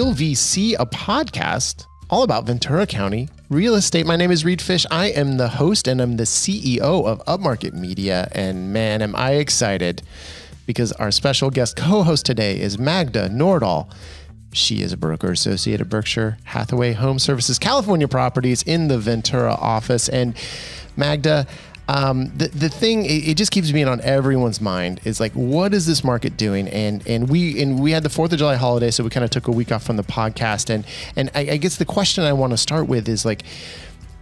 Real VC, a podcast all about Ventura County real estate. My name is Reed Fish. I am the host and I'm the CEO of Upmarket Media. And man, am I excited because our special guest co-host today is Magda Nordahl. She is a broker associate at Berkshire Hathaway Home Services, California Properties in the Ventura office. And Magda, the thing, it just keeps being on everyone's mind is like, what is this market doing? And we had the 4th of July holiday, so we kind of took a week off from the podcast. And I guess the question I want to start with is like,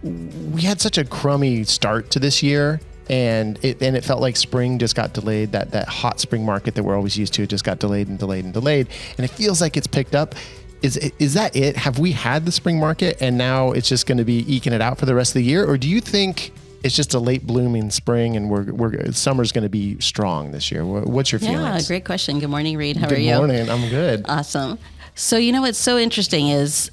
we had such a crummy start to this year. And it felt like spring just got delayed. That hot spring market that we're always used to just got delayed. And it feels like it's picked up. Is that it? Have we had the spring market and now it's just going to be eking it out for the rest of the year? Or do you think it's just a late blooming spring and summer's going to be strong this year? What's your feelings? Yeah, great question. Good morning, Reed. How are you? Good morning. I'm good. Awesome. So, what's so interesting is,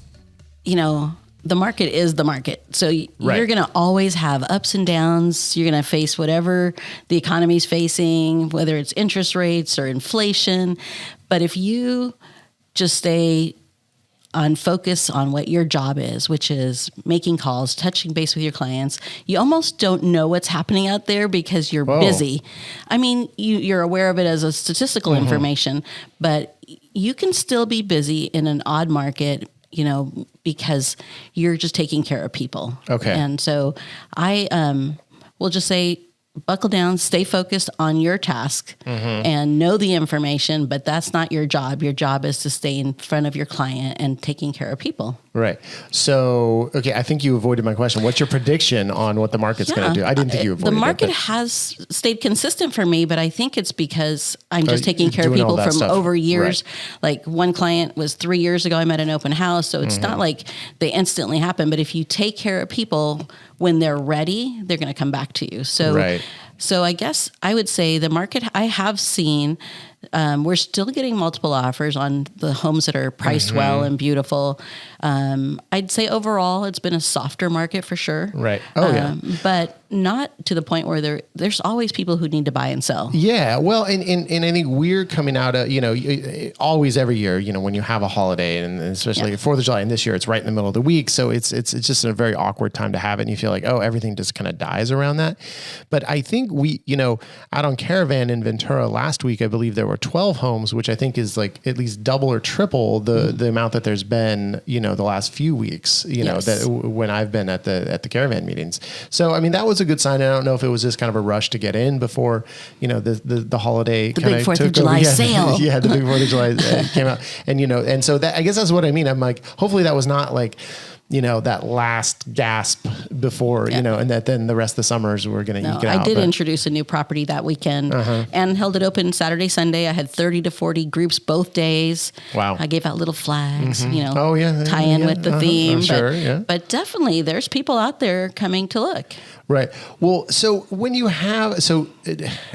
the market is the market. So you're going to always have ups and downs. You're going to face whatever the economy's facing, whether it's interest rates or inflation. But if you just stay on focus on what your job is, which is making calls, touching base with your clients, you almost don't know what's happening out there because you're busy. I mean, you're aware of it as a statistical information, but you can still be busy in an odd market, because you're just taking care of people. Okay. And so I will just say, buckle down, stay focused on your task and know the information, but that's not your job. Your job is to stay in front of your client and taking care of people. Right. So, okay, I think you avoided my question. What's your prediction on what the market's going to do? I didn't think you avoided it. The market has stayed consistent for me, but I think it's because I'm just taking care of people from over years. Right. Like one client was 3 years ago, I met an open house. So it's not like they instantly happen, but if you take care of people when they're ready, they're going to come back to you. So I guess I would say the market I have seen, we're still getting multiple offers on the homes that are priced well and beautiful. I'd say overall it's been a softer market for sure. Right. Oh, yeah. But not to the point where there's always people who need to buy and sell. Yeah. Well, and I think we're coming out of, always every year, when you have a holiday and especially 4th of July, and this year it's right in the middle of the week. So it's just a very awkward time to have it. And you feel like, everything just kind of dies around that. But I think we, out on Caravan in Ventura last week, I believe there were 12 homes, which I think is like at least double or triple the amount that there's been, the last few weeks, that when I've been at the Caravan meetings. So, I mean, that was a good sign. I don't know if it was just kind of a rush to get in before, the holiday. The big 4th of July sale. Yeah, the big 4th of July came out. And so that, I guess that's what I mean. I'm like, hopefully that was not like, that last gasp before, and that then the rest of the summers were going to eke it out. I did introduce a new property that weekend and held it open Saturday, Sunday. I had 30 to 40 groups both days. Wow. I gave out little flags, tie in with the theme. But definitely there's people out there coming to look. Right. Well, so when you have,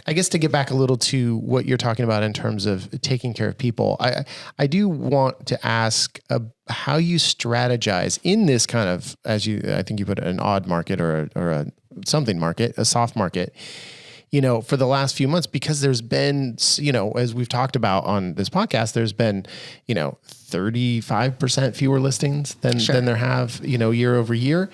I guess to get back a little to what you're talking about in terms of taking care of people, I do want to ask how you strategize in this kind of, I think you put it, an odd market or a something market, a soft market, for the last few months, because there's been, as we've talked about on this podcast, there's been, 35% fewer listings than there have, year over year.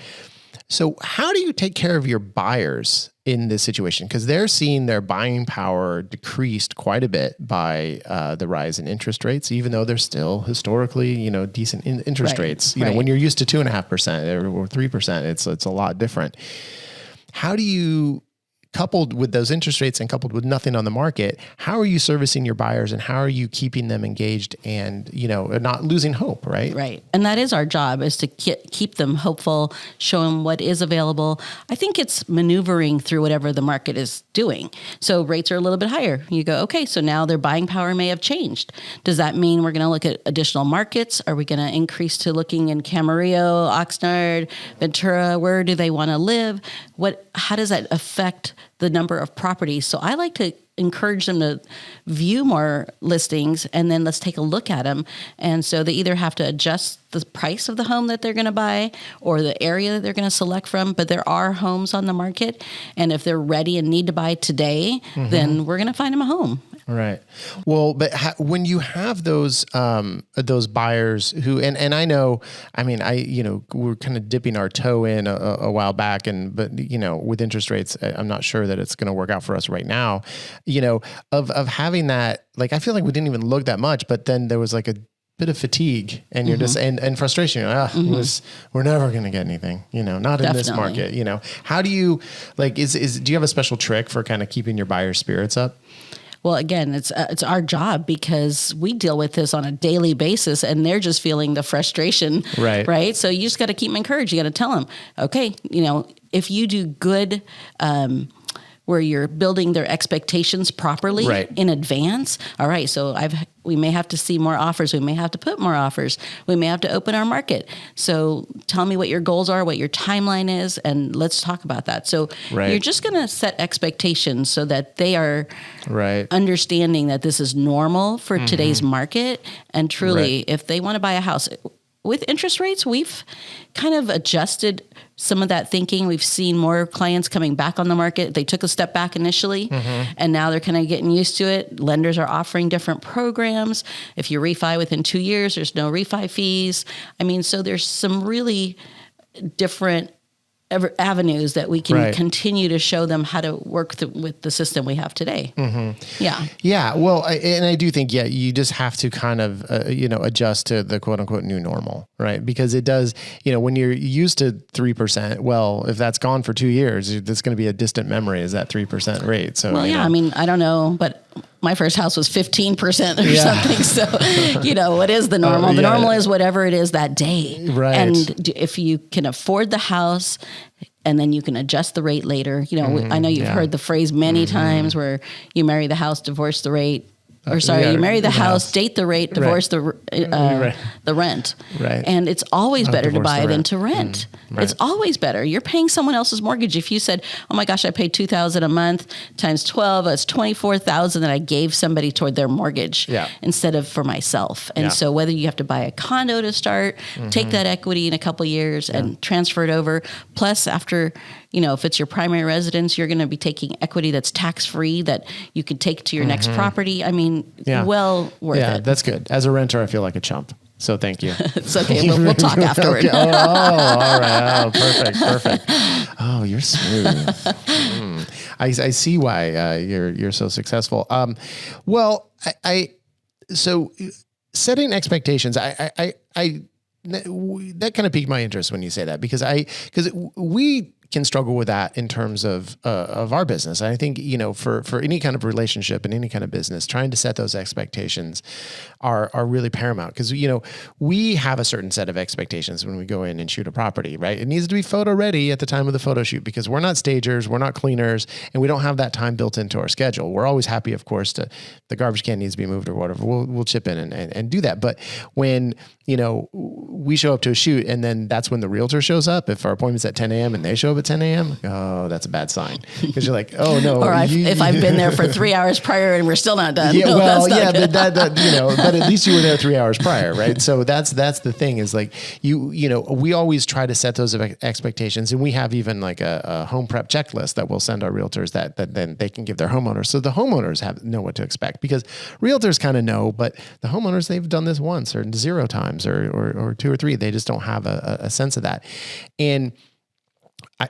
So how do you take care of your buyers in this situation? Because they're seeing their buying power decreased quite a bit by the rise in interest rates, even though they're still historically, decent interest rates. When you're used to 2.5% or 3%, it's a lot different. How do you, coupled with those interest rates and coupled with nothing on the market, how are you servicing your buyers and how are you keeping them engaged and, not losing hope, right? Right. And that is our job, is to keep them hopeful, show them what is available. I think it's maneuvering through whatever the market is doing. So rates are a little bit higher. You go, okay, so now their buying power may have changed. Does that mean we're going to look at additional markets? Are we going to increase to looking in Camarillo, Oxnard, Ventura? Where do they want to live? How does that affect the number of properties? So I like to encourage them to view more listings and then let's take a look at them. And so they either have to adjust the price of the home that they're going to buy or the area that they're going to select from. But there are homes on the market. And if they're ready and need to buy today, then we're going to find them a home. Right. Well, but when you have those buyers who, and I know, I mean, we're kind of dipping our toe in a while back, but with interest rates, I'm not sure that it's going to work out for us right now, of having that, like, I feel like we didn't even look that much, but then there was like a bit of fatigue and you're just, and frustration, we're never going to get anything, not in this market, how do you do you have a special trick for kind of keeping your buyer spirits up? Well, again, it's our job because we deal with this on a daily basis and they're just feeling the frustration. Right. So you just got to keep them encouraged. You got to tell them, okay, if you do good, where you're building their expectations properly in advance. All right. So we may have to see more offers. We may have to put more offers. We may have to open our market. So tell me what your goals are, what your timeline is, and let's talk about that. So you're just going to set expectations so that they are understanding that this is normal for today's market. And truly, if they want to buy a house with interest rates, we've kind of adjusted some of that thinking. We've seen more clients coming back on the market. They took a step back initially, and now they're kind of getting used to it. Lenders are offering different programs. If you refi within 2 years, there's no refi fees. I mean, so there's some really different avenues that we can continue to show them how to work with the system we have today. Yeah. Well, I do think, you just have to kind of, adjust to the quote unquote new normal, right? Because it does, when you're used to 3%, well, if that's gone for 2 years, that's going to be a distant memory, is that 3% rate. So, I mean, I don't know, but my first house was 15% or something. So, what is the normal? The normal is whatever it is that day. Right. And if you can afford the house and then you can adjust the rate later, I know you've heard the phrase many times where you marry the house, divorce the rate. You marry the house, date the rate, divorce the rent. Right. And it's always better to buy than to rent. It's always better. You're paying someone else's mortgage. If you said, oh my gosh, I paid $2,000 a month times 12, that's $24,000 that I gave somebody toward their mortgage instead of for myself. And so whether you have to buy a condo to start, take that equity in a couple of years and transfer it over. Plus after, if it's your primary residence, you're going to be taking equity that's tax-free that you could take to your next property. I mean, well worth it. Yeah, that's good. As a renter, I feel like a chump. So thank you. It's okay. We'll talk afterward. Okay. All right. Oh, perfect. Oh, you're smooth. I see why you're so successful. So setting expectations, I that kind of piqued my interest when you say that, because we can struggle with that in terms of our business. I think, for any kind of relationship and any kind of business, trying to set those expectations are really paramount, because, we have a certain set of expectations when we go in and shoot a property, right? It needs to be photo ready at the time of the photo shoot, because we're not stagers, we're not cleaners, and we don't have that time built into our schedule. We're always happy, of course, the garbage can needs to be moved or whatever. We'll chip in and do that. But when, we show up to a shoot and then that's when the realtor shows up, if our appointment's at 10 a.m. and they show up at 10 a.m., oh, that's a bad sign. Because you're like, oh no. Or if I've been there for 3 hours prior and we're still not done. Yeah, no, well, but at least you were there 3 hours prior, right? So that's the thing, is like, we always try to set those expectations, and we have even like a home prep checklist that we'll send our realtors that then they can give their homeowners. So the homeowners know what to expect, because realtors kind of know, but the homeowners, they've done this once or 0 times or 2 or 3. They just don't have a sense of that. And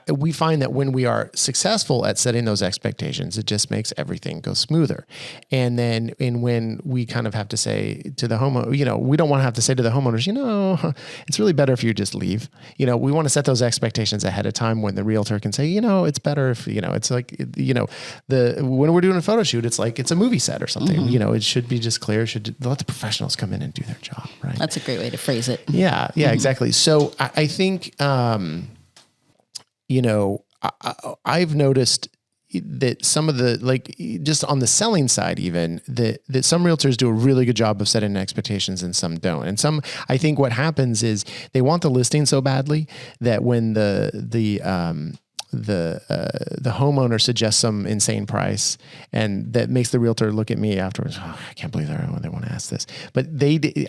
we find that when we are successful at setting those expectations, it just makes everything go smoother. And then when we kind of have to say to the homeowner, we don't want to have to say to the homeowners, it's really better if you just leave. We want to set those expectations ahead of time, when the realtor can say, it's better if, it's like, when we're doing a photo shoot, it's like, it's a movie set or something. It should be just clear. Should let the professionals come in and do their job, right? That's a great way to phrase it. Yeah, exactly. So I think, I've noticed that some of the, just on the selling side, even that some realtors do a really good job of setting expectations and some don't. And some, I think what happens is they want the listing so badly that when the the homeowner suggests some insane price, and that makes the realtor look at me afterwards. Oh, I can't believe they want to ask this, but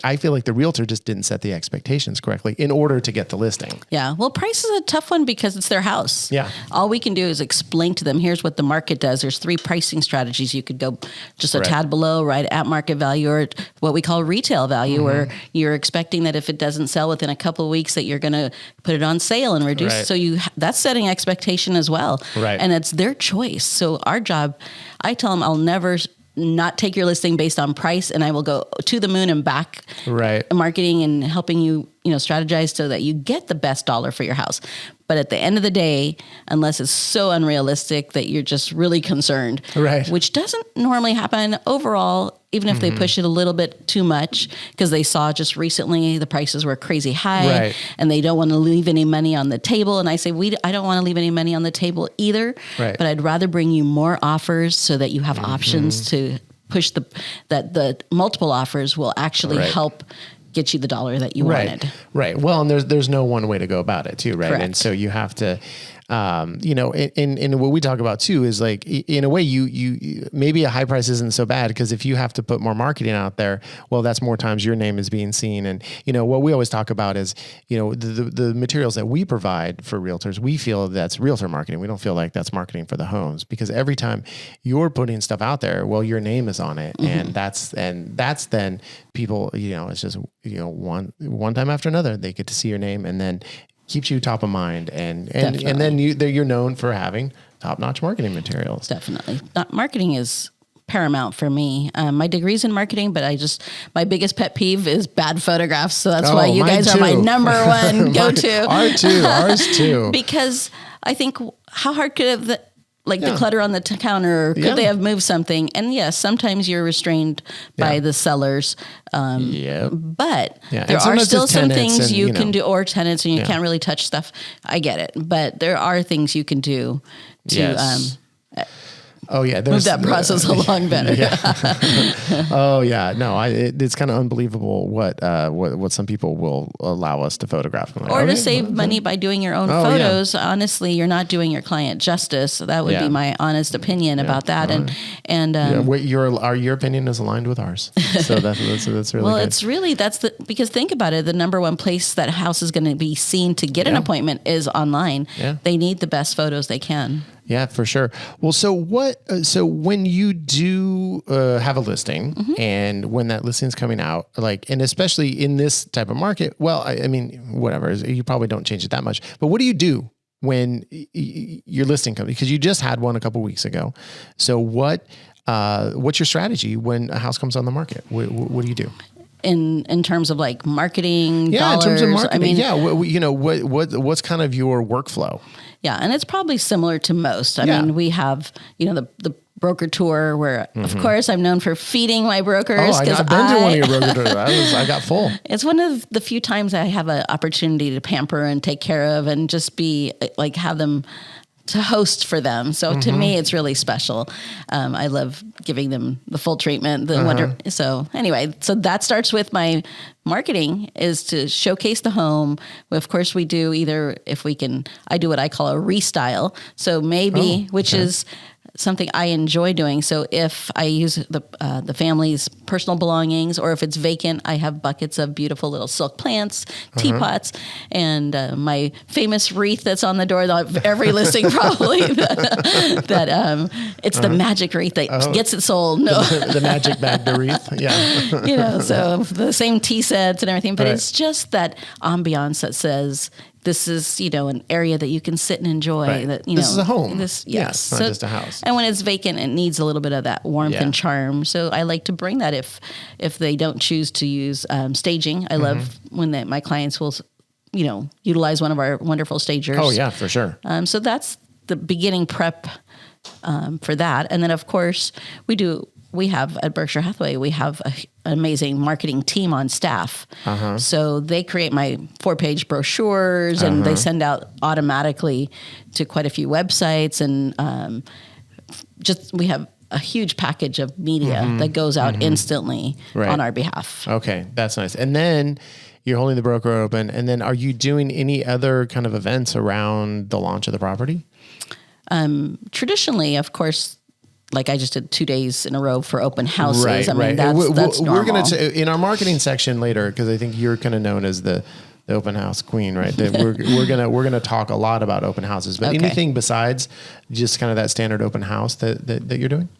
I feel like the realtor just didn't set the expectations correctly in order to get the listing. Yeah. Well, price is a tough one because it's their house. Yeah. All we can do is explain to them, here's what the market does. There's 3 pricing strategies. You could go just a tad below, right at market value, or what we call retail value, where you're expecting that if it doesn't sell within a couple of weeks that you're going to put it on sale and reduce. Right. So that's setting expectation as well. Right. And it's their choice. So our job, I tell them I'll never not take your listing based on price, and I will go to the moon and back marketing and helping you, strategize so that you get the best dollar for your house. But at the end of the day, unless it's so unrealistic that you're just really concerned, which doesn't normally happen overall, even if they push it a little bit too much, because they saw just recently the prices were crazy high and they don't want to leave any money on the table. And I say, I don't want to leave any money on the table either, but I'd rather bring you more offers so that you have options to push the multiple offers will actually help get you the dollar that you wanted. Right. Well, and there's no one way to go about it too, right? Correct. And so you have to, and what we talk about too is like, in a way, you maybe a high price isn't so bad, because if you have to put more marketing out there, well, that's more times your name is being seen. And, what we always talk about is, the materials that we provide for realtors, we feel that's realtor marketing. We don't feel like that's marketing for the homes, because every time you're putting stuff out there, well, your name is on it. And that's then people, it's just, one time after another, they get to see your name, and then keeps you top of mind, and then you're known for having top-notch marketing materials. Definitely. Marketing is paramount for me. My degree's in marketing, but my biggest pet peeve is bad photographs. So that's why you guys are my number one go-to. Ours too. Because I think, how hard could have the clutter on the counter, could they have moved something? And yes, sometimes you're restrained by the sellers. But there are still some things you can do, or tenants, and you can't really touch stuff. I get it. But there are things you can do to move that process along better. It's kind of unbelievable what some people will allow us to photograph. Or to save money by doing your own photos. Yeah. Honestly, you're not doing your client justice. That would be my honest opinion about that. Your opinion is aligned with ours. So that's really well, good. it's really, because think about it, the number one place that house is going to be seen to get an appointment is online. Yeah. They need the best photos they can. Yeah, for sure. Well, so when you do have a listing, and when that listing is coming out, and especially in this type of market, well, I mean, whatever, you probably don't change it that much, but what do you do when your listing comes? Because you just had one a couple of weeks ago. So what's your strategy when a house comes on the market? What do you do? In terms of marketing, dollars, in terms of marketing, what's kind of your workflow? Yeah, and it's probably similar to most. I mean, we have the broker tour where, of course, I'm known for feeding my brokers. Oh, I've been to one of your broker tours. I got full. It's one of the few times I have an opportunity to pamper and take care of, and just be have them to host for them. So to me, it's really special. I love giving them the full treatment, the wonder. So anyway, so that starts with my marketing, is to showcase the home. Of course, we do I do what I call a restyle. So maybe, which is something I enjoy doing. So if I use the family's personal belongings, or if it's vacant, I have buckets of beautiful little silk plants, teapots, and my famous wreath that's on the door of every listing, probably that it's the magic wreath that gets it sold. No, the magic Magda wreath. Yeah, so the same tea sets and everything, but it's just that ambiance that says, this is, an area that you can sit and enjoy. Right. That this is a home. Yes, it's not just a house. And when it's vacant, it needs a little bit of that warmth and charm. So I like to bring that if they don't choose to use staging. I love when my clients will, utilize one of our wonderful stagers. Oh yeah, for sure. So that's the beginning prep for that, and then of course we have at Berkshire Hathaway, we have an amazing marketing team on staff. So they create my 4-page brochures, and they send out automatically to quite a few websites. And we have a huge package of media that goes out instantly on our behalf. Okay, that's nice. And then you're holding the broker open. And then are you doing any other kind of events around the launch of the property? Traditionally, of course, like I just did 2 days in a row for open houses. Right, I mean, right. that's normal. We're going to, in our marketing section later, because I think you're kind of known as the open house queen, right? That we're gonna talk a lot about open houses, but anything besides just kind of that standard open house that you're doing?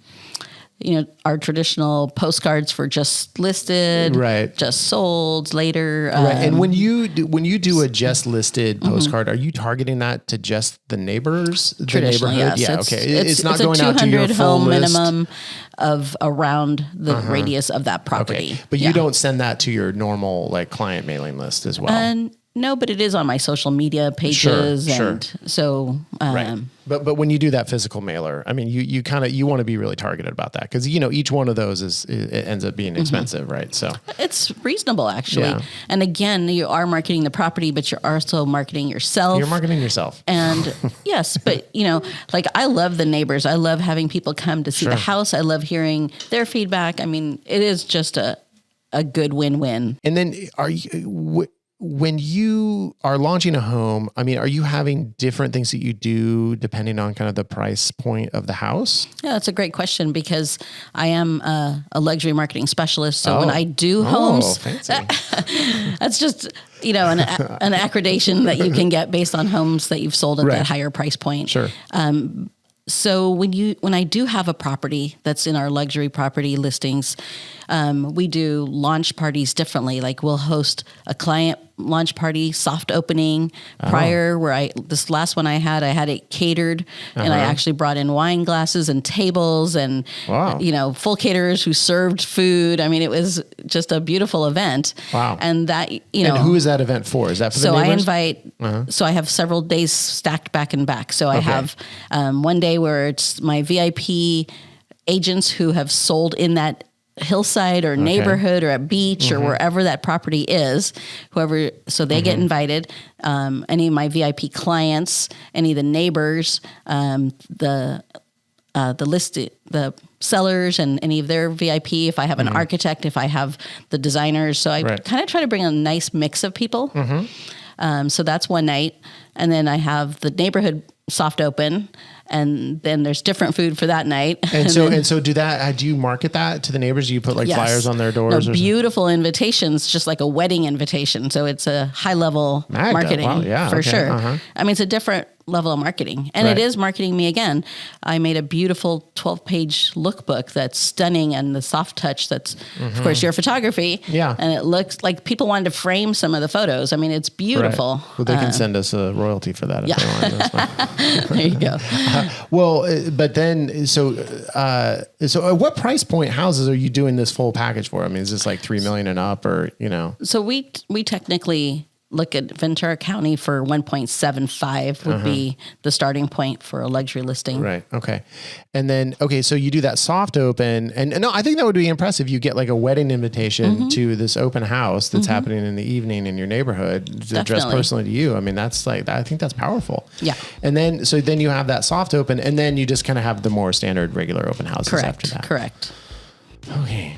Our traditional postcards for just listed, right? Just sold later. Right. And when you do a just listed postcard, are you targeting that to just the neighbors? Traditionally, the neighborhood? yes. Yeah. Okay. It's not going out to your full home list. minimum of around the radius of that property. Okay. But you don't send that to your normal like client mailing list as well. No, but it is on my social media pages, Sure. so. Right. But when you do that physical mailer, I mean, you want to be really targeted about that because each one of those it ends up being expensive, right? So it's reasonable actually. Yeah. And again, you are marketing the property, but you're also marketing yourself. You're marketing yourself. And yes, but like I love the neighbors. I love having people come to see the house. I love hearing their feedback. I mean, it is just a good win-win. And then when you are launching a home, I mean, are you having different things that you do depending on kind of the price point of the house? Yeah, that's a great question because I am a luxury marketing specialist. So when I do homes, that's just, an accreditation that you can get based on homes that you've sold at that higher price point. Sure. So when I do have a property that's in our luxury property listings, we do launch parties differently. Like we'll host a client launch party, soft opening prior where this last one I had it catered and I actually brought in wine glasses and tables and, full caterers who served food. I mean, it was just a beautiful event. Wow. And that, And who is that event for? Is that for the neighbors? So I have several days stacked back and back. So I have one day where it's my VIP agents who have sold in that hillside or neighborhood or a beach or wherever that property is, so they get invited. Any of my VIP clients, any of the neighbors, the sellers and any of their VIP, if I have an architect, if I have the designers. So I kind of try to bring a nice mix of people. So that's one night. And then I have the neighborhood soft open, and then there's different food for that night. And so do you market that to the neighbors? Do you put flyers on their doors? Beautiful invitations, just like a wedding invitation. So it's a high level marketing for sure. I mean, it's a different level of marketing, and it is marketing me again. I made a beautiful 12-page lookbook that's stunning, and the soft touch that's, of course, your photography. Yeah. And it looks like people wanted to frame some of the photos. I mean, it's beautiful. Right. Well, they can send us a royalty for that if they want. There you go. But then, so at what price point houses are you doing this full package for? I mean, is this like $3 million and up, or So we technically look at Ventura County for 1.75 would be the starting point for a luxury listing. Right. Okay. And then, so you do that soft open, and no, I think that would be impressive. You get like a wedding invitation to this open house that's happening in the evening in your neighborhood, addressed personally to you. I mean, I think that's powerful. Yeah. And then, then you have that soft open, and then you just kind of have the more standard regular open houses after that. Correct. Okay.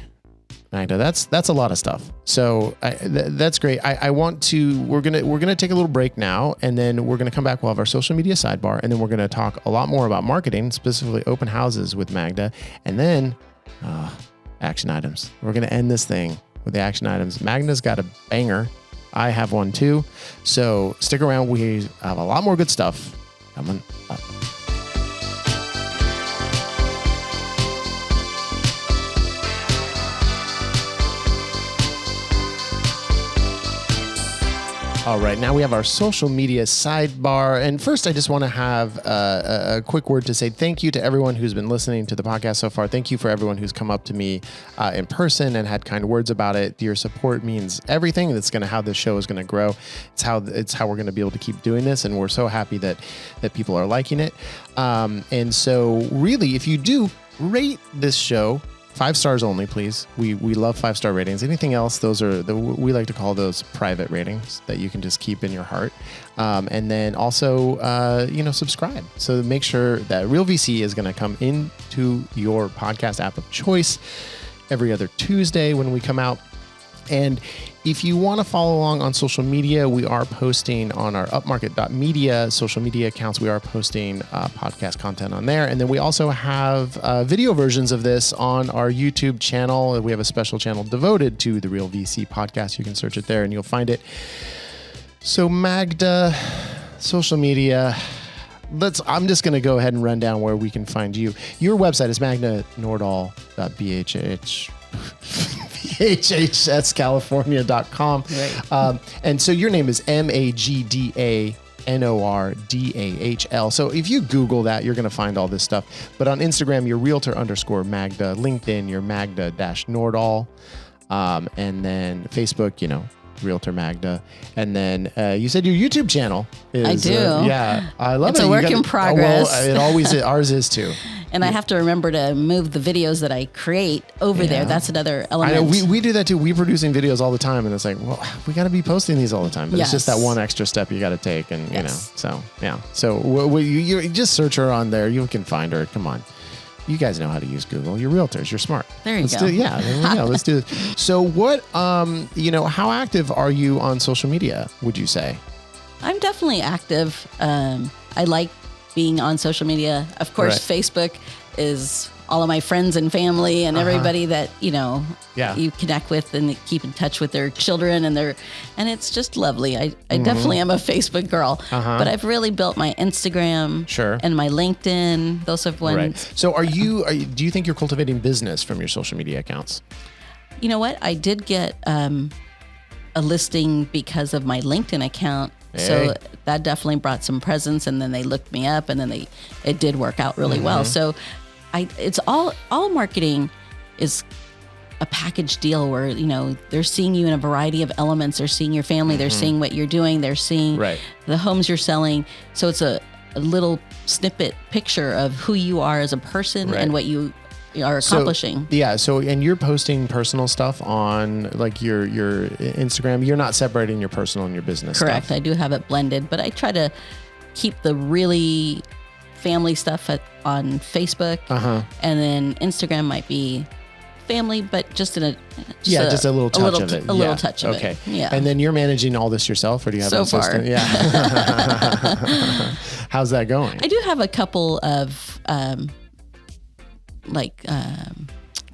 Magda, that's a lot of stuff. So that's great. We're gonna take a little break now, and then we're gonna come back. We'll have our social media sidebar, and then we're gonna talk a lot more about marketing, specifically open houses with Magda, and then action items. We're gonna end this thing with the action items. Magda's got a banger. I have one too. So stick around. We have a lot more good stuff coming up. All right, now we have our social media sidebar. And first, I just want to have a quick word to say thank you to everyone who's been listening to the podcast so far. Thank you for everyone who's come up to me in person and had kind words about it. Your support means everything. That's going to how this show is going to grow. It's how we're going to be able to keep doing this. And we're so happy that people are liking it. And so really, if you do rate this show, 5 stars only, please. We love 5-star ratings. Anything else, those are we like to call those private ratings that you can just keep in your heart. And then also, subscribe. So make sure that Real VC is going to come into your podcast app of choice every other Tuesday when we come out. And if you want to follow along on social media, we are posting on our upmarket.media social media accounts. We are posting podcast content on there. And then we also have video versions of this on our YouTube channel. We have a special channel devoted to the Real VC podcast. You can search it there and you'll find it. So Magda, social media. I'm just going to go ahead and run down where we can find you. Your website is magnanordal.bhhscalifornia.com. Right. And so your name is MAGDANORDAHL. So if you Google that, you're going to find all this stuff. But on Instagram, you're realtor_Magda. LinkedIn, you're Magda-Nordal. And then Facebook, Realtor Magda. And then you said your YouTube channel is... I do. Yeah. I love it. It's a work in progress. It always is. Ours is too. And I have to remember to move the videos that I create over there. That's another element. I know. We do that too. We're producing videos all the time. And it's like, well, we got to be posting these all the time. But it's just that one extra step you got to take. And, so, yeah. So you just search her on there. You can find her. Come on. You guys know how to use Google. You're realtors. You're smart. There you go. There we go. Let's do this. So what, how active are you on social media, would you say? I'm definitely active. I like being on social media. Of course, Facebook is all of my friends and family and everybody that, you connect with and keep in touch with their children and it's just lovely. I definitely am a Facebook girl, but I've really built my Instagram and my LinkedIn. Those have ones. Right. So do you think you're cultivating business from your social media accounts? You know what? I did get a listing because of my LinkedIn account. Hey. So that definitely brought some presence, and then they looked me up, and then it did work out really well. So it's all marketing is a package deal where, they're seeing you in a variety of elements. They're seeing your family. They're seeing what you're doing. They're seeing the homes you're selling. So it's a little snippet picture of who you are as a person and what you are accomplishing. And you're posting personal stuff on like your Instagram. You're not separating your personal and your business Correct. stuff. I do have it blended, but I try to keep the really family stuff on Facebook, and then Instagram might be family, but just a little touch of it. A little touch of it. Yeah. And then you're managing all this yourself, or do you have an assistant? Far. Yeah. How's that going? I do have a couple of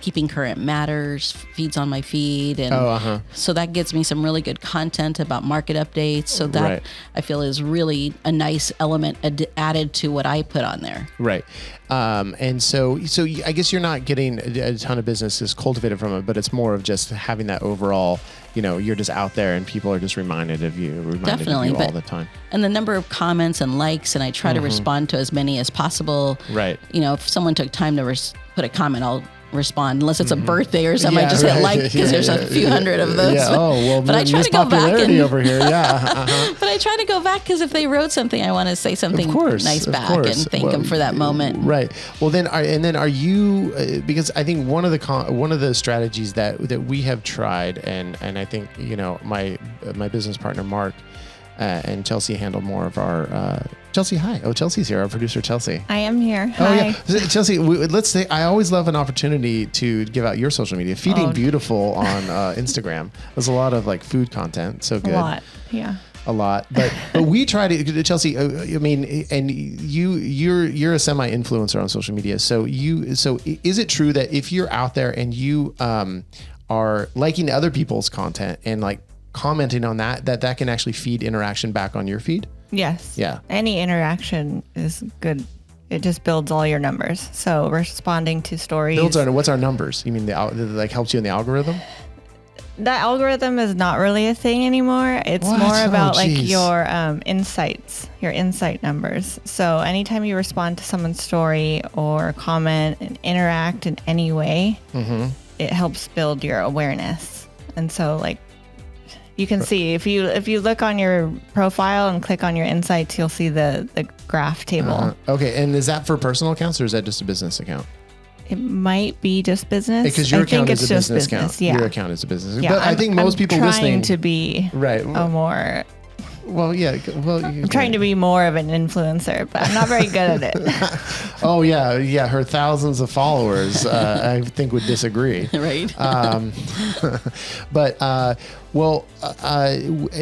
Keeping Current Matters feeds on my feed, and so that gets me some really good content about market updates. So that I feel is really a nice element added to what I put on there. Right. And so I guess you're not getting a ton of businesses cultivated from it, but it's more of just having that overall, you're just out there and people are just reminded of you all the time. And the number of comments and likes, and I try to respond to as many as possible. Right. If someone took time to put a comment, I'll respond, unless it's a birthday or something. I just hit like because there's a few hundred of those. Yeah. Oh, well, but I try to go back over here. Yeah. But I try to go back because if they wrote something, I want to say something nice back and thank them for that moment. Right. Well, then are you? Because I think one of the strategies that we have tried, and I think my business partner Mark and Chelsea handle more of our. Chelsea, hi. Oh, Chelsea's here. Our producer, Chelsea. I am here. Hi. Oh, yeah. Chelsea, let's say I always love an opportunity to give out your social media. Feeding Beautiful on Instagram. There's a lot of food content. So good. A lot. Yeah. A lot. But we try to, Chelsea, and you're a semi-influencer on social media. So is it true that if you're out there and you are liking other people's content and commenting on that can actually feed interaction back on your feed? Yes. Yeah. Any interaction is good. It just builds all your numbers. So responding to stories. What's our numbers? You mean helps you in the algorithm? The algorithm is not really a thing anymore. It's more about your insights, your insight numbers. So anytime you respond to someone's story or comment and interact in any way, it helps build your awareness. And so you can see if you look on your profile and click on your insights, you'll see the graph table. Okay, and is that for personal accounts or is that just a business account? It might be just business. Because your account is a business account. Yeah. Your account is a business. Yeah, but I think most people trying listening to be a more Well, yeah. Well, I'm trying to be more of an influencer, but I'm not very good at it. Oh yeah, yeah. Her thousands of followers, I think, would disagree. Right.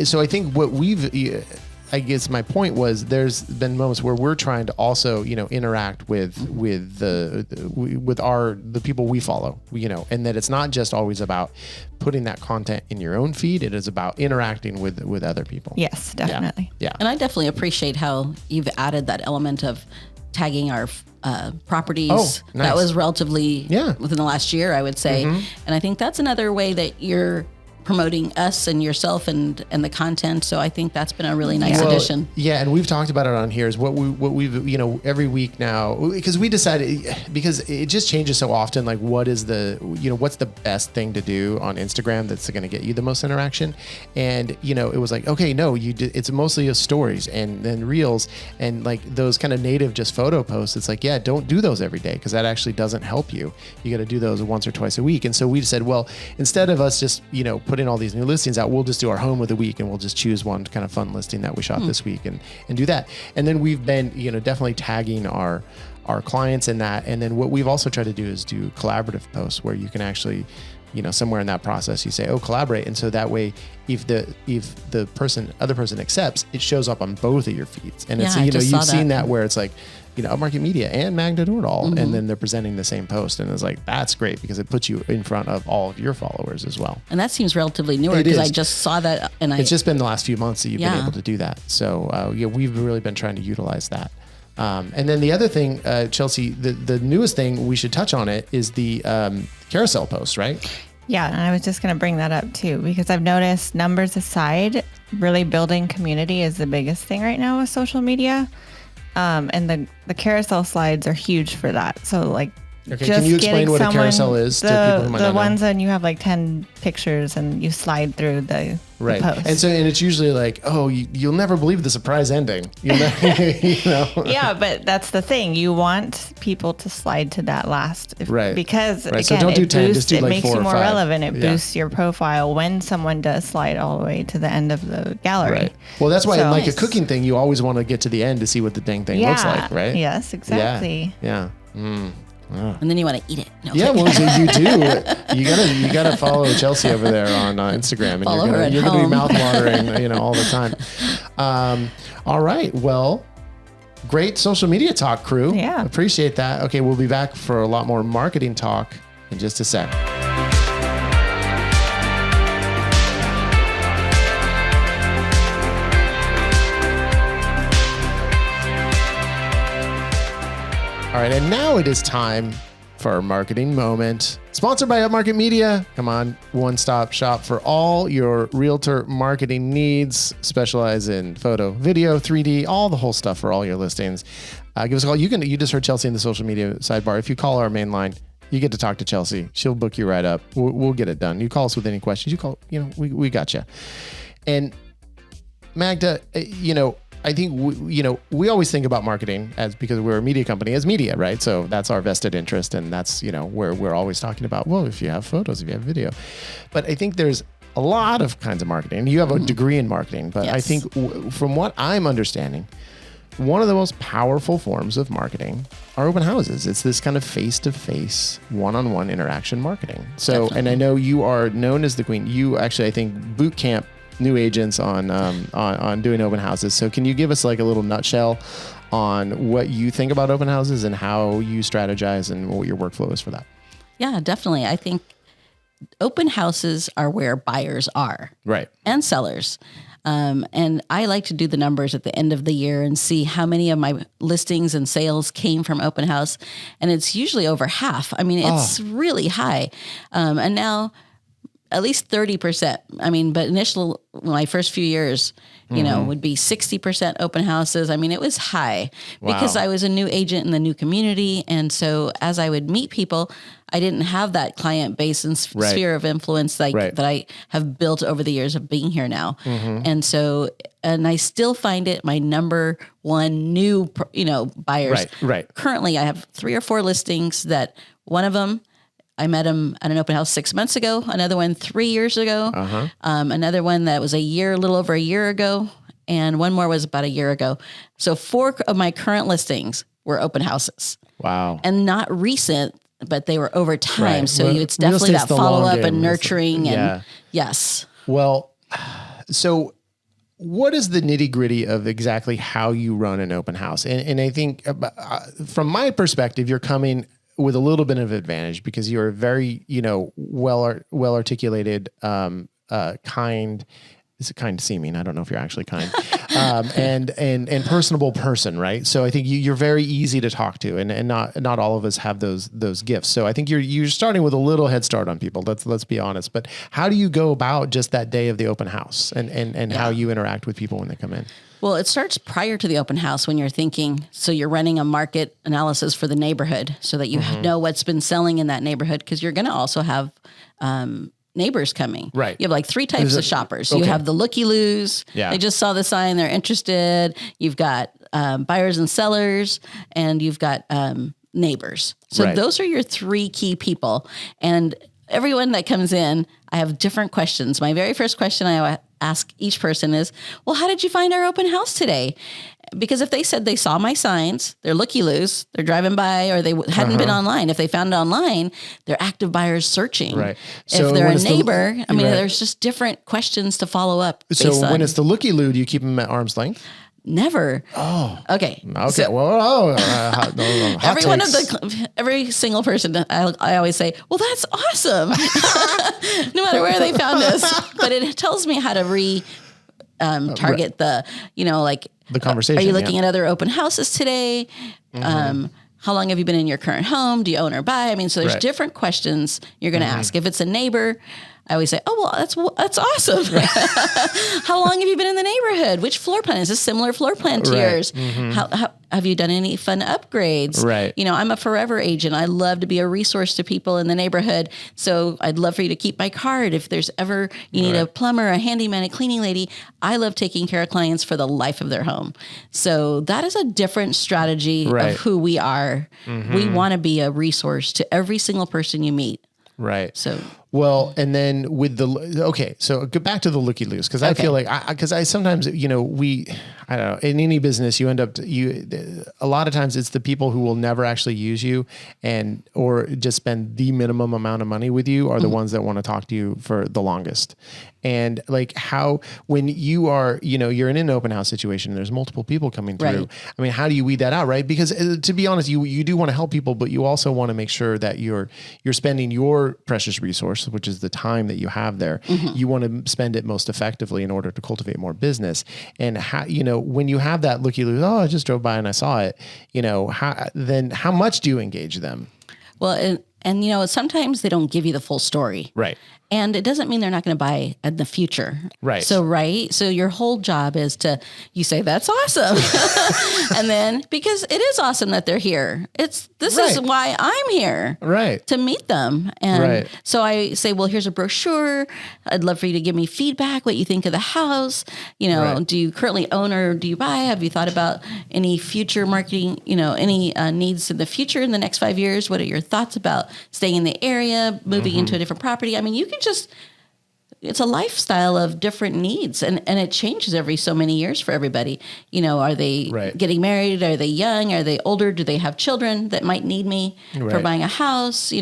So I think what I guess my point was there's been moments where we're trying to also, interact with the people we follow, and that it's not just always about putting that content in your own feed. It is about interacting with other people. Yes, definitely. Yeah. And I definitely appreciate how you've added that element of tagging our properties. Oh, nice. That was relatively within the last year, I would say. Mm-hmm. And I think that's another way that you're promoting us and yourself and the content. So I think that's been a really nice addition. Yeah, and we've talked about it on here is what we've every week now, because we decided, because it just changes so often, like what is what's the best thing to do on Instagram that's going to get you the most interaction. And it was like, okay, no, it's mostly stories and then reels and like those kind of native just photo posts. It's like, yeah, don't do those every day because that actually doesn't help you. You got to do those once or twice a week. And so we said, well, instead of us just putting all these new listings out, we'll just do our home of the week and we'll just choose one kind of fun listing that we shot this week and do that. And then we've been definitely tagging our clients in that. And then what we've also tried to do is do collaborative posts where you can actually somewhere in that process you say, oh, collaborate. And so that way if the other person accepts, it shows up on both of your feeds. And it's you've seen that where it's like Upmarket Media and Magda Nordahl, and then they're presenting the same post. And it's like, that's great because it puts you in front of all of your followers as well. And that seems relatively newer because I just saw that. And it's just been the last few months that you've been able to do that. So we've really been trying to utilize that. And then the other thing, Chelsea, the newest thing we should touch on it is the carousel post, right? Yeah, and I was just going to bring that up too, because I've noticed, numbers aside, really building community is the biggest thing right now with social media. And the carousel slides are huge for that. So like, okay, can you explain what a carousel is to people who might not know? The ones when you have like 10 pictures and you slide through the right. post. And it's usually like, oh, you'll never believe the surprise ending. Yeah, but that's the thing. You want people to slide to that last. Right. Because right. again, so don't do 10, boosts, just do like it makes 4 you or more 5. relevant. It boosts your profile when someone does slide all the way to the end of the gallery. Right. Well, that's why in like a cooking thing, you always want to get to the end to see what the dang thing looks like, right? Yes, exactly. Yeah. Mm. Oh. And then you want to eat it. No. Yeah, well, so you do. You gotta follow Chelsea over there on Instagram, and you're gonna be mouth watering, all the time. All right, well, great social media talk, crew. Yeah, appreciate that. Okay, we'll be back for a lot more marketing talk in just a sec. All right, and now it is time for our marketing moment. Sponsored by Upmarket Media. Come on, one-stop shop for all your realtor marketing needs. Specialize in photo, video, 3D, all the whole stuff for all your listings. Give us a call. You just heard Chelsea in the social media sidebar. If you call our main line, you get to talk to Chelsea. She'll book you right up. We'll get it done. You call us with any questions. You call. We got you. And Magda, I think we always think about marketing because we're a media company as media, right? So that's our vested interest, and that's where we're always talking about. Well, if you have photos, if you have video, but I think there's a lot of kinds of marketing. You have a degree in marketing, but yes. I think from what I'm understanding, one of the most powerful forms of marketing are open houses. It's this kind of face-to-face, one-on-one interaction marketing. So, definitely. And I know you are known as the queen. You actually, I think, boot camp new agents on doing open houses. So can you give us like a little nutshell on what you think about open houses and how you strategize and what your workflow is for that? Yeah, definitely. I think open houses are where buyers are, right, and sellers. And I like to do the numbers at the end of the year and see how many of my listings and sales came from open house. And it's usually over half. I mean, it's really high. And now at least 30%. I mean, but initially, my first few years, would be 60% open houses. I mean, it was high because I was a new agent in the new community. And so as I would meet people, I didn't have that client base and sphere of influence that I have built over the years of being here now. Mm-hmm. And so, and I still find it my number one new, buyers. Right. Currently, I have 3 or 4 listings that one of them, I met him at an open house 6 months ago, another one 3 years ago, another one that was a little over a year ago. and one more was about a year ago. So 4 of my current listings were open houses. Wow. And not recent, but they were over time. Right. So Well, it's definitely that follow-up and nurturing. Yeah. And yes. Well, so what is the nitty-gritty of exactly how you run an open house? And I think from my perspective, you're coming with a little bit of advantage because you're a very, well articulated, kind. Is it kind seeming? I don't know if you're actually kind, and personable person, right? So I think you're very easy to talk to, and not all of us have those gifts. So I think you're starting with a little head start on people. Let's be honest. But how do you go about just that day of the open house, and how you interact with people when they come in? Well, it starts prior to the open house when you're thinking. So you're running a market analysis for the neighborhood so that you know what's been selling in that neighborhood, because you're going to also have neighbors coming. Right. You have like 3 types of shoppers. Okay. You have the looky-loos. Yeah. They just saw the sign. They're interested. You've got buyers and sellers, and you've got neighbors. So those are your 3 key people. And everyone that comes in, I have different questions. My very first question I ask each person is, well, how did you find our open house today? Because if they said they saw my signs, they're looky-loos, they're driving by, or they hadn't been online. If they found it online, they're active buyers searching. Right. So if they're a neighbor, there's just different questions to follow up. So when it's the looky-loo, do you keep them at arm's length? Never. Oh. Okay. Okay. So Hot every single person, I always say, well, that's awesome. No matter where they found us. But it tells me how to target the conversation. Are you looking at other open houses today? How long have you been in your current home? Do you own or buy? So there's different questions you're going to ask. If it's a neighbor, I always say, oh, well, that's awesome. How long have you been in the neighborhood? Which floor plan? Is this similar floor plan to yours? How have you done any fun upgrades? Right. I'm a forever agent. I love to be a resource to people in the neighborhood. So I'd love for you to keep my card. If there's ever, you need a plumber, a handyman, a cleaning lady, I love taking care of clients for the life of their home. So that is a different strategy of who we are. We want to be a resource to every single person you meet. Right. So, well, and then so go back to the looky-loos, because I feel like, I sometimes, I don't know, in any business you end up, a lot of times it's the people who will never actually use you or just spend the minimum amount of money with you are the ones that want to talk to you for the longest. And like when you are, you're in an open house situation, and there's multiple people coming through. Right. How do you weed that out? Right. Because to be honest, you do want to help people, but you also want to make sure that you're spending your precious resource, which is the time that you have there. You want to spend it most effectively in order to cultivate more business. And when you have that looky-loo, I just drove by and I saw it, then how much do you engage them? Well, and sometimes they don't give you the full story. Right. And it doesn't mean they're not going to buy in the future. Right. So your whole job is you say, that's awesome. And then, because it is awesome that they're here. This is why I'm here. Right. To meet them. And so I say, well, here's a brochure. I'd love for you to give me feedback, what you think of the house. Do you currently own or do you buy? Have you thought about any future marketing, any needs in the future in the next 5 years? What are your thoughts about staying in the area, moving into a different property? You can it's a lifestyle of different needs, and it changes every so many years for everybody. Are they getting married? Are they young? Are they older? Do they have children that might need me for buying a house?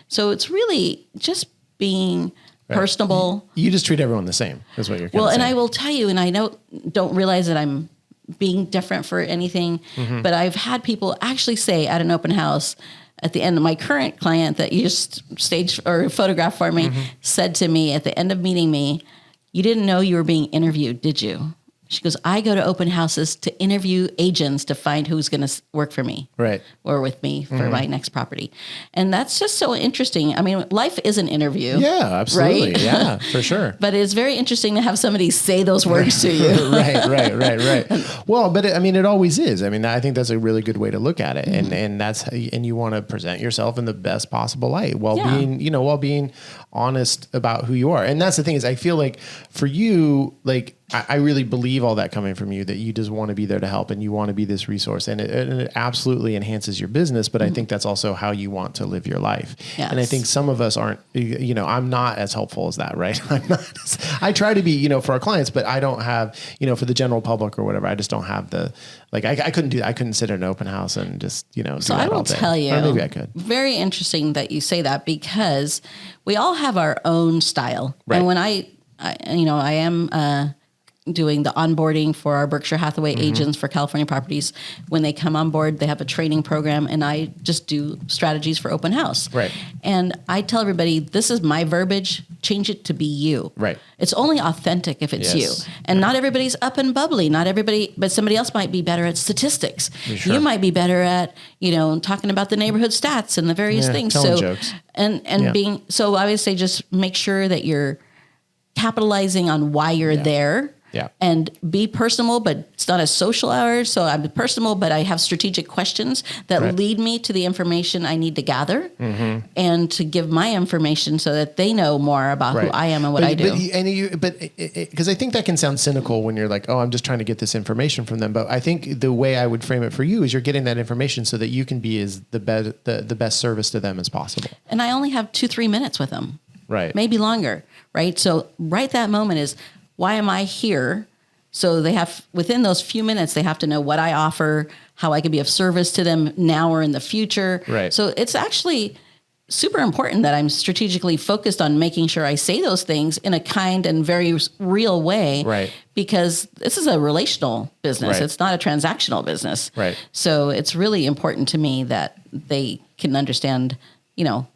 So it's really just being personable. You just treat everyone the same, is what you're saying. And I will tell you, and I don't realize that I'm being different for anything, but I've had people actually say at an open house, at the end of my current client that you just staged or photographed for me, said to me at the end of meeting me, you didn't know you were being interviewed, did you? She goes, I go to open houses to interview agents to find who's going to work for me. Right. Or with me for my next property. And that's just so interesting. Life is an interview. Yeah, absolutely. Right? Yeah, for sure. But it's very interesting to have somebody say those words to you. Right. Well, but it always is. I think that's a really good way to look at it. And that's and you want to present yourself in the best possible light while being honest about who you are. And that's the thing is I feel like for you, like I really believe all that coming from you, that you just want to be there to help and you want to be this resource, and it absolutely enhances your business. But I think that's also how you want to live your life. Yes. And I think some of us aren't, I'm not as helpful as that, right? I try to be, for our clients, but I don't have, for the general public or whatever, I just don't have the, like, I couldn't do that. I couldn't sit at an open house and just, So I will tell you, or maybe I could. Very interesting that you say that, because we all have our own style. Right. And when I am doing the onboarding for our Berkshire Hathaway agents for California properties, when they come on board, they have a training program, and I just do strategies for open house. Right. And I tell everybody, this is my verbiage, change it to be you. Right. It's only authentic if it's you. And not everybody's up and bubbly, not everybody, but somebody else might be better at statistics. Sure. You might be better at, talking about the neighborhood stats and the various things. Telling jokes. And being, so I would say just make sure that you're capitalizing on why you're there. Yeah. And be personable, but it's not a social hour. So I'm personable, but I have strategic questions that lead me to the information I need to gather and to give my information so that they know more about who I am and what I do. Because I think that can sound cynical when you're like, oh, I'm just trying to get this information from them. But I think the way I would frame it for you is you're getting that information so that you can be as the best service to them as possible. And I only have 2-3 minutes with them. Right. Maybe longer. Right. So right that moment is, why am I here? So they have, within those few minutes, they have to know what I offer, how I can be of service to them now or in the future. Right. So it's actually super important that I'm strategically focused on making sure I say those things in a kind and very real way. Right. Because this is a relational business. Right. It's not a transactional business. Right. So it's really important to me that they can understand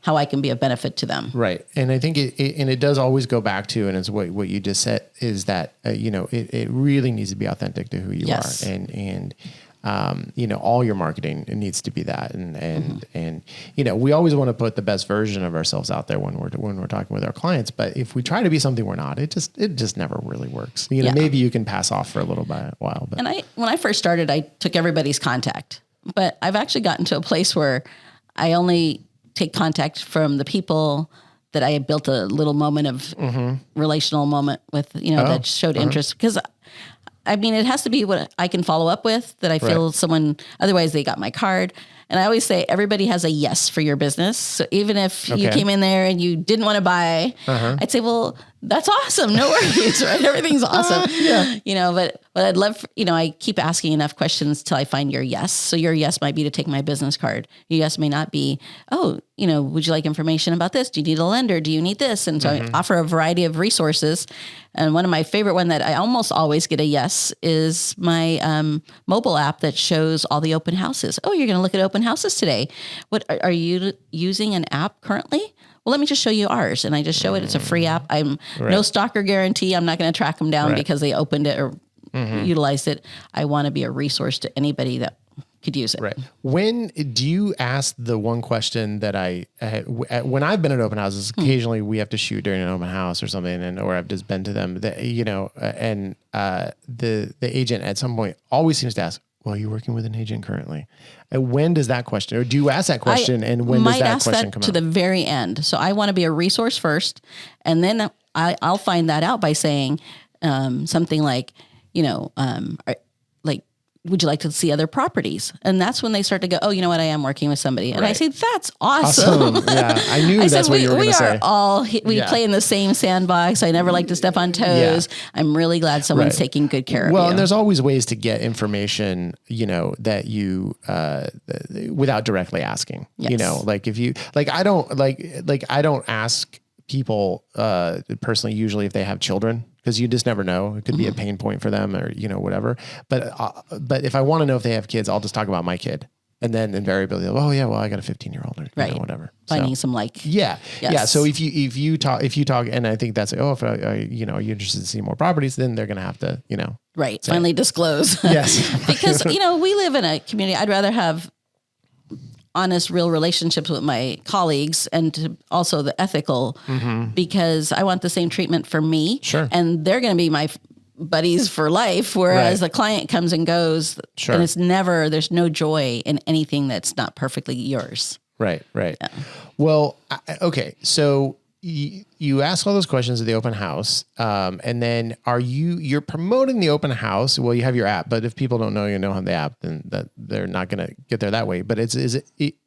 how I can be a benefit to them. Right. And I think it does always go back to, and it's what you just said, is that, it really needs to be authentic to who you are. And all your marketing, it needs to be that. And we always want to put the best version of ourselves out there when we're talking with our clients. But if we try to be something we're not, it just never really works. Maybe you can pass off for a little while. But. And when I first started, I took everybody's contact, but I've actually gotten to a place where I only take contact from the people that I had built a little moment of relational moment with, that showed interest. Because it has to be what I can follow up with, that I feel someone, otherwise they got my card. And I always say, everybody has a yes for your business. So even if you came in there and you didn't want to buy, I'd say, well, that's awesome. No worries, right? Everything's awesome. But I'd love, I keep asking enough questions till I find your yes. So your yes might be to take my business card. Your yes may not be, oh, would you like information about this? Do you need a lender? Do you need this? And so I offer a variety of resources. And one of my favorite one that I almost always get a yes is my mobile app that shows all the open houses. Oh, you're going to look at open houses today. What are you using an app currently? Well, let me just show you ours. And I just show it. It's a free app. I'm no stalker guarantee. I'm not going to track them down because they opened it or utilized it. I want to be a resource to anybody that could use it. Right. When do you ask the one question that when I've been at open houses, occasionally we have to shoot during an open house or something, or I've just been to them, and the agent at some point always seems to ask, well, you're working with an agent currently. When does that question, or do you ask that question, and when does that question come out? To the very end. So I want to be a resource first, and then I'll find that out by saying something like, would you like to see other properties? And that's when they start to go, oh, you know what? I am working with somebody. And I say, that's awesome. Yeah, I knew that's what you were going to say. We play in the same sandbox. I never like to step on toes. Yeah. I'm really glad someone's taking good care of you. Well, and there's always ways to get information, that you, without directly asking, like if you, I don't ask people personally, usually if they have children, because you just never know. It could be a pain point for them, or whatever. But if I want to know if they have kids, I'll just talk about my kid, and then invariably, oh yeah, well I got a 15-year-old, or whatever. Finding some yeah. So if you talk, and I think that's if are you interested in seeing more properties, then they're going to have to finally disclose. Yes, because we live in a community. I'd rather have honest, real relationships with my colleagues, and also the ethical, because I want the same treatment for me. Sure. And they're going to be my buddies for life. Whereas the client comes and goes, and there's no joy in anything that's not perfectly yours. Right. Yeah. Well, okay. So you ask all those questions at the open house, and then you're promoting the open house. Well, you have your app, but if people don't know the app, then that they're not going to get there that way. But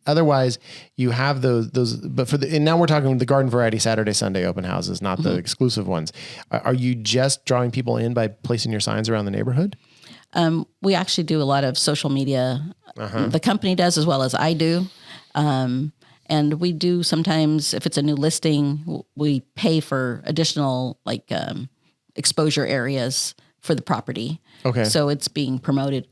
otherwise you have those. But and now we're talking the garden variety Saturday, Sunday open houses, not the exclusive ones. Are you just drawing people in by placing your signs around the neighborhood? We actually do a lot of social media. The company does, as well as I do. And we do sometimes, if it's a new listing, we pay for additional exposure areas for the property. Okay. So it's being promoted,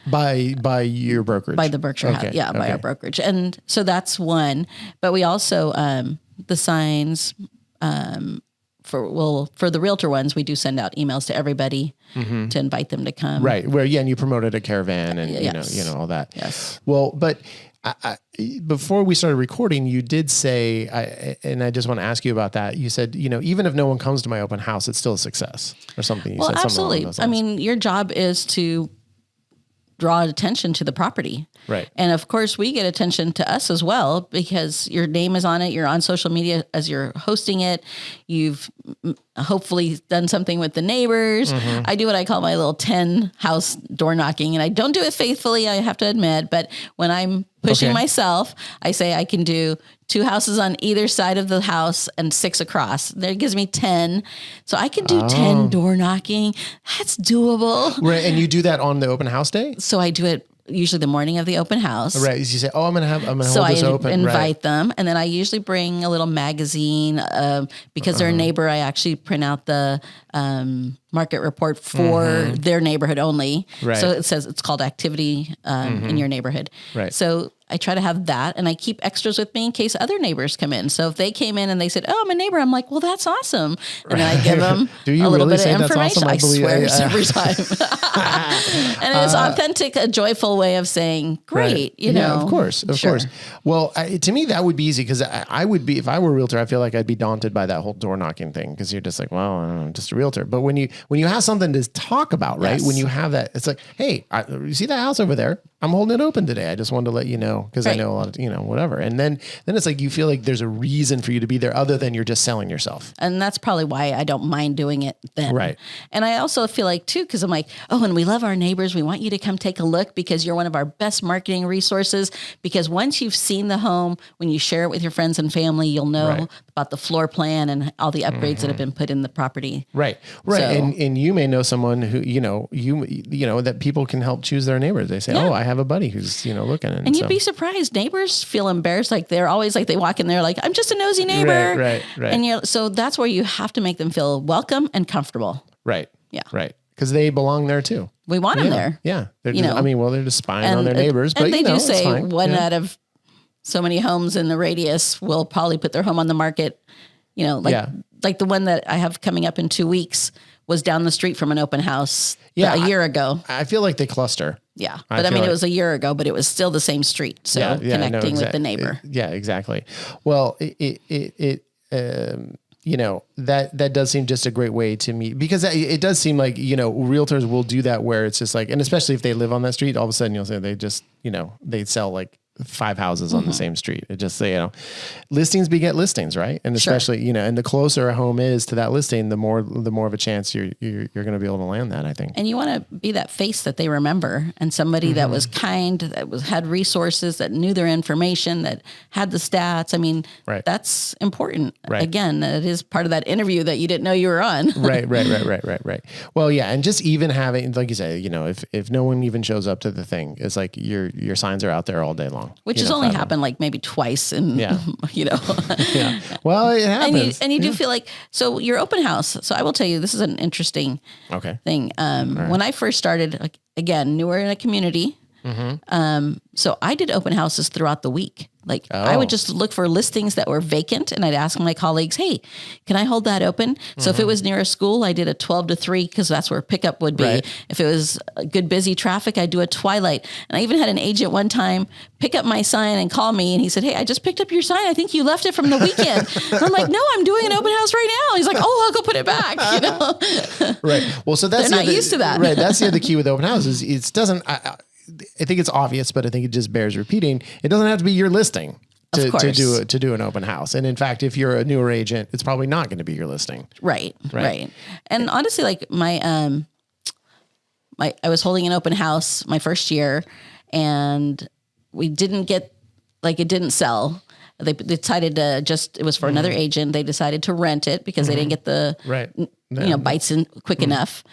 by your brokerage, by the Berkshire House, by our brokerage, and so that's one. But we also the signs for the realtor ones, we do send out emails to everybody to invite them to come. Right. And you promoted a caravan and you know all that. Yes. Well, but before we started recording, you did say, and I just want to ask you about that. You said, even if no one comes to my open house, it's still a success or something. You said absolutely. Something along those lines. I mean, your job is to draw attention to the property. Right. And of course we get attention to us as well, because your name is on it. You're on social media as you're hosting it. You've hopefully done something with the neighbors. I do what I call my little 10 house door knocking, and I don't do it faithfully, I have to admit, but when I'm pushing myself, I say I can do 2 houses on either side of the house and 6 across. That gives me 10. So I can do 10 door knocking. That's doable. Right. And you do that on the open house day? So I do it usually the morning of the open house. Right. You say, I'm going to hold this open. So I invite them. And then I usually bring a little magazine because they're a neighbor. I actually print out the market report for their neighborhood only. Right. So it says it's called activity in your neighborhood. Right. So I try to have that, and I keep extras with me in case other neighbors come in. So if they came in and they said, I'm a neighbor, I'm like, well, that's awesome. And then I give them a little bit of information. Awesome? I swear every time. And it's authentic, a joyful way of saying, great, you know. Yeah, of course. Well, to me, that would be easy, because I would be, if I were a realtor, I feel like I'd be daunted by that whole door knocking thing, because you're just like, well, I'm just a realtor. But when you have something to talk about, right? When you have that, it's like, hey, you see that house over there? I'm holding it open today. I just wanted to let you know, because I know a lot of, whatever. And then it's like, you feel like there's a reason for you to be there other than you're just selling yourself. And that's probably why I don't mind doing it then. Right. And I also feel like too, because I'm like, and we love our neighbors. We want you to come take a look, because you're one of our best marketing resources. Because once you've seen the home, when you share it with your friends and family, you'll know about the floor plan and all the upgrades that have been put in the property. Right. So, and you may know someone who, that people can help choose their neighbors. They say, I have a buddy who's, looking. And you'd be surprised. Neighbors feel embarrassed. Like they're always like, they walk in there like, I'm just a nosy neighbor. Right. And so that's where you have to make them feel welcome and comfortable. Right. Yeah. Right. Because they belong there too. We want them there. Yeah. They're just spying on their neighbors. And but they do say one out of so many homes in the radius will probably put their home on the market. Like the one that I have coming up in 2 weeks was down the street from an open house a year ago. I feel like they cluster. Yeah. But it was a year ago, but it was still the same street. So connecting with the neighbor. Exactly. Well, that does seem just a great way to meet, because it does seem like, realtors will do that, where it's just like, and especially if they live on that street, all of a sudden you'll say they just, they sell like 5 houses on the same street. It just, listings beget listings, right? And especially, and the closer a home is to that listing, the more of a chance you're going to be able to land that, I think. And you want to be that face that they remember, and somebody that was kind, that had resources, that knew their information, that had the stats. I mean, that's important. Right. Again, it is part of that interview that you didn't know you were on. Right. Well, yeah. And just even having, like you say, if no one even shows up to the thing, it's like your signs are out there all day long. Which has only happened like maybe twice in, Well, it happens. And you do feel like, so your open house. So I will tell you, this is an interesting thing. When I first started, like, again, newer in a community. So I did open houses throughout the week. Like I would just look for listings that were vacant, and I'd ask my colleagues, hey, can I hold that open? So if it was near a school, I did a 12 to 3, because that's where pickup would be. Right. If it was good, busy traffic, I'd do a twilight. And I even had an agent one time pick up my sign and call me, and he said, hey, I just picked up your sign. I think you left it from the weekend. And I'm like, no, I'm doing an open house right now. He's like, I'll go put it back. Right. Well, so that's they're not used to that. Right. That's the other key with open houses. It doesn't, I think it's obvious, but I think it just bears repeating. It doesn't have to be your listing to do an open house. And in fact, if you're a newer agent, it's probably not going to be your listing. Right. And honestly, like I was holding an open house my first year, and we didn't get, like, it didn't sell. They decided to it was for another agent. They decided to rent it because they didn't get the, bites in quick enough.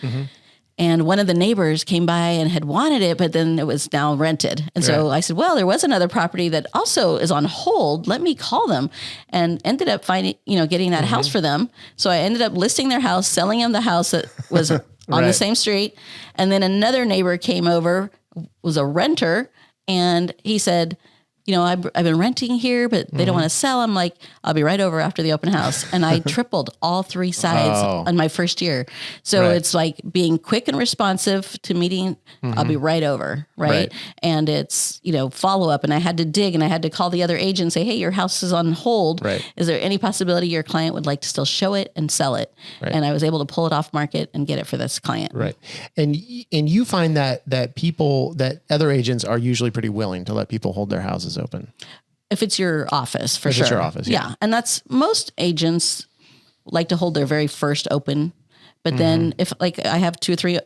And one of the neighbors came by and had wanted it, but then it was now rented. And so I said, well, there was another property that also is on hold. Let me call them, and ended up getting that house for them. So I ended up listing their house, selling them the house that was on the same street. And then another neighbor came over, was a renter, and he said, I've been renting here, but they don't want to sell. I'm like, I'll be right over after the open house. And I tripled all three sides on my first year. So it's like being quick and responsive to meeting. I'll be right over. Right. And it's, follow up. And I had to dig, and I had to call the other agent and say, hey, your house is on hold. Right. Is there any possibility your client would like to still show it and sell it? Right. And I was able to pull it off market and get it for this client. Right. And you find that other agents are usually pretty willing to let people hold their houses open. If it's your office, for sure. If it's your office, yeah. And that's, most agents like to hold their very first open. But then if, like, I have 2 or 3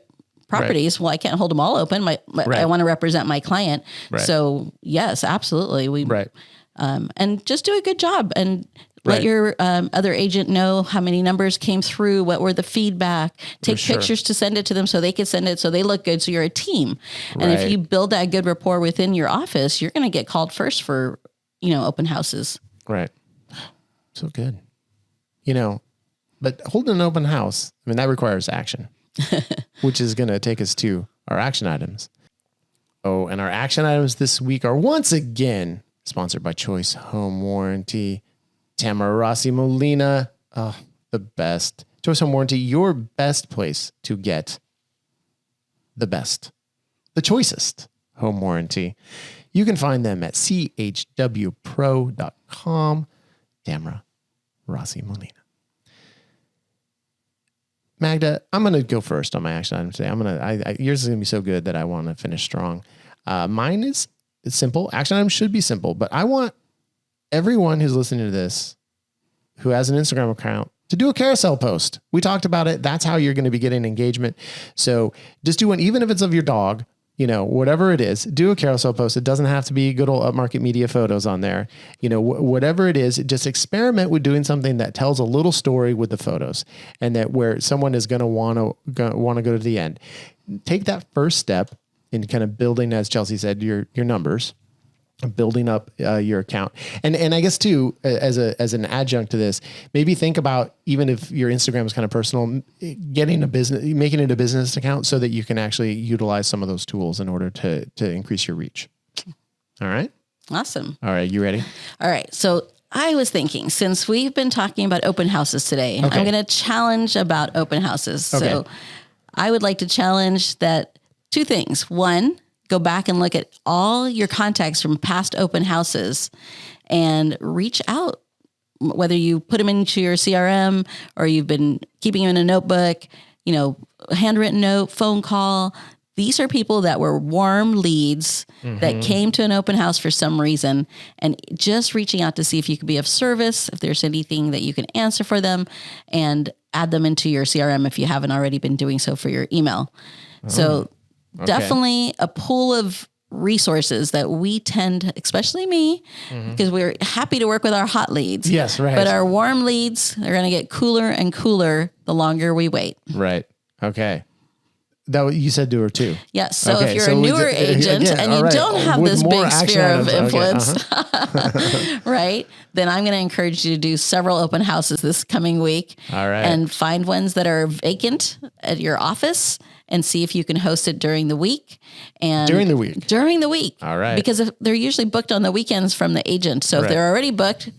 properties, well, I can't hold them all open. I want to represent my client. Right. So yes, absolutely. And just do a good job, and let your other agent know how many numbers came through, what were the feedback, take pictures to send it to them so they could send it so they look good. So you're a team. And if you build that good rapport within your office, you're going to get called first for, open houses. Right. So good. But holding an open house, that requires action, which is going to take us to our action items. Oh, and our action items this week are once again sponsored by Choice Home Warranty. Tamara Rossie-Molina, the best. Choice Home Warranty, your best place to get the best, the choicest home warranty. You can find them at chwpro.com. Tamara Rossie-Molina. Magda, I'm going to go first on my action item today. Yours is going to be so good that I want to finish strong. Mine is simple. Action items should be simple, but I want everyone who's listening to this, who has an Instagram account, to do a carousel post. We talked about it. That's how you're going to be getting engagement. So just do one, even if it's of your dog, whatever it is, do a carousel post. It doesn't have to be good old upmarket media photos on there. Whatever it is, just experiment with doing something that tells a little story with the photos, and that where someone is going to want to go to the end. Take that first step in kind of building, as Chelsea said, your numbers, building up your account. And I guess too, as an adjunct to this, maybe think about, even if your Instagram is kind of personal, making it a business account so that you can actually utilize some of those tools in order to increase your reach. All right. Awesome. All right. You ready? All right. So I was thinking, since we've been talking about open houses today, I'm going to challenge about open houses. Okay. So I would like to challenge that 2 things. 1, go back and look at all your contacts from past open houses and reach out, whether you put them into your CRM or you've been keeping them in a notebook, handwritten note, phone call. These are people that were warm leads that came to an open house for some reason, and just reaching out to see if you could be of service, if there's anything that you can answer for them, and add them into your CRM if you haven't already been doing so for your email. So definitely a pool of resources that we tend, especially me, because we're happy to work with our hot leads. Yes, right. But our warm leads are going to get cooler and cooler the longer we wait. Right. Okay. That you said do her too. Yes. So if you're a newer agent and you don't have this big sphere of influence, right, then I'm going to encourage you to do several open houses this coming week. All right. And find ones that are vacant at your office and see if you can host it during the week. And during the week. All right. Because if they're usually booked on the weekends from the agent. So if they're already booked,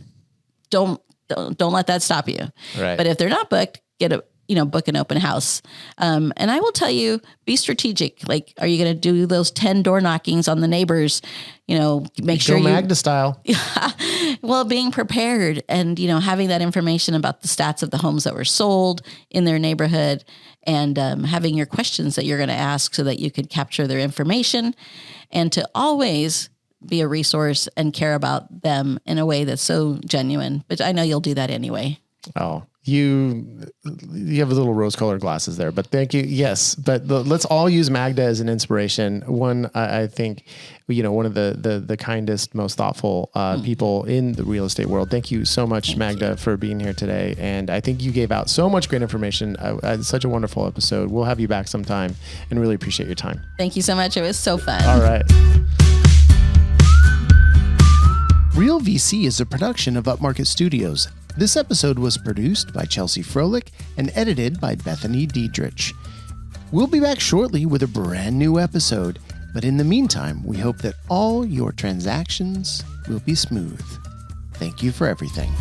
don't let that stop you. Right. But if they're not booked, book an open house. And I will tell you, be strategic. Like, are you going to do those 10 door knockings on the neighbors? Make sure Magda style. Well, being prepared and, having that information about the stats of the homes that were sold in their neighborhood, and having your questions that you're going to ask so that you could capture their information, and to always be a resource and care about them in a way that's so genuine. But I know you'll do that anyway. Oh, you have little rose-colored glasses there, but thank you. Yes, but let's all use Magda as an inspiration. One, I think, one of the kindest, most thoughtful people in the real estate world. Thank you so much, Magda, for being here today. And I think you gave out so much great information. It's such a wonderful episode. We'll have you back sometime and really appreciate your time. Thank you so much. It was so fun. All right. Real VC is a production of Upmarket Studios. This episode was produced by Chelsea Froelich and edited by Bethany Diedrich. We'll be back shortly with a brand new episode, but in the meantime, we hope that all your transactions will be smooth. Thank you for everything.